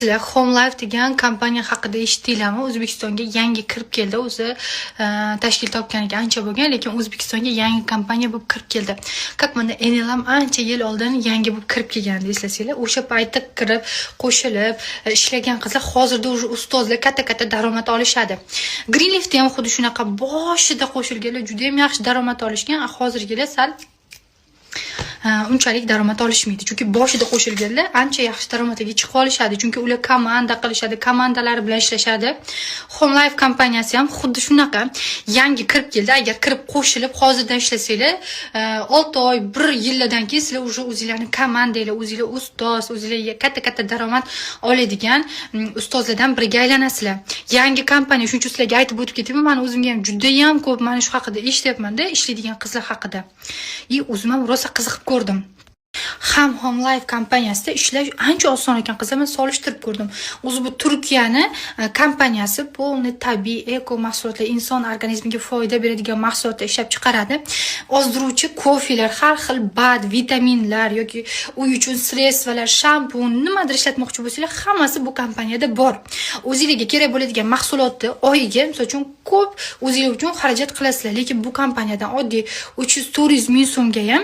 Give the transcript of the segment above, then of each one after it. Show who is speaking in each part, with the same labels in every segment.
Speaker 1: Home Life degan kompaniya haqida eshitdinglarmi? O'zbekistonga yangi kirib keldi. O'zi tashkil topganiga ancha bo'lgan, lekin O'zbekistonga yangi kompaniya bo'lib kirib keldi. Как mana Enelam ancha yil oldin yangi bo'lib kirib kelgandi, eslasanglar. O'sha paytda kirib, qo'shilib ishlagan qizlar hozirda уже ustozlar katta daromad olishadi. Greenleaf ham xuddi shunaqa boshida qo'shilganlar juda ham yaxshi daromad olishgan. Hozirgilar sal unchalik daromad olishmaydi. Chunki boshida qo'shilganlar ancha yaxshi daromadga chiqib olishadi. Chunki ular komanda qilishadi, komandalar bilan ishlashadi. Home Life kompaniyasi ham xuddi shunaqa yangi kirib keldi. Agar kirib qo'shilib hozirdan ishlasanglar, 6 oy, 1 yildan keyin sizlar уже o'zingizlarning komandanglar, o'zingizlar ustoz, o'zingizlar katta daromad oladigan ustozlardan biriga aylanasizlar. Yangi kompaniya, shuning uchun sizlarga aytib o'tib ketaman. Men o'zimga ham juda ham ko'p mana shu haqida eshityapman-da, ishlaydigan qizlar haqida. O'zim ham rosa qiziqib ko'rdim. Ham Home Life kompaniyasida ishlash ancha oson ekan, qizim, solishtirib ko'rdim. O'zi bu Turkiyani kompaniyasi polni tabiiy eko mahsulotlar, inson organizmiga foyda beradigan mahsulotlar ishlab chiqaradi. Ozdiruvchi kofelar, har xil bad, vitaminlar yoki uy uchun sredstvalar, shampun, nimadir ishlatmoqchi bo'lsanglar, hammasi bu kompaniyada bor. O'zingizga kerak bo'ladigan mahsulotni oyiga, misol uchun, ko'p o'zingiz uchun xarajat qilasizlar, lekin bu kompaniyadan oddiy 300-400 ming so'mga ham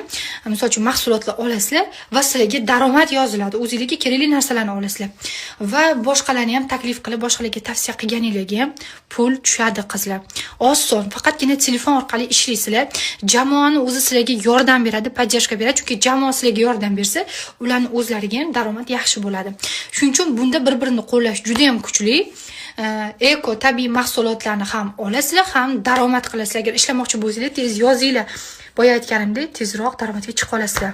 Speaker 1: misol uchun mahsulotlar olasizlar va sizlarga daromad yoziladi. O'zingizga kerakli narsalarni olasizlar. Va boshqalarni ham taklif qilib, boshqalarga tavsiya qilganingizga ham pul tushadi, qizlar. Oson, faqatgina telefon orqali ishlaysizlar. Jamoani o'zi sizlarga yordam beradi, podдержка beradi. Chunki jamoa sizlarga yordam bersa, ularning o'zlariga ham daromad yaxshi bo'ladi. Shuning uchun bunda bir-birini qo'llash juda ham kuchli. Eko tabiiy mahsulotlarni ham olasizlar, ham daromad qilasizlar. Agar ishlamoqchi bo'lsangiz, tez yozinglar. Boya aytganimdek, tezroq daromadga chiqa olasizlar.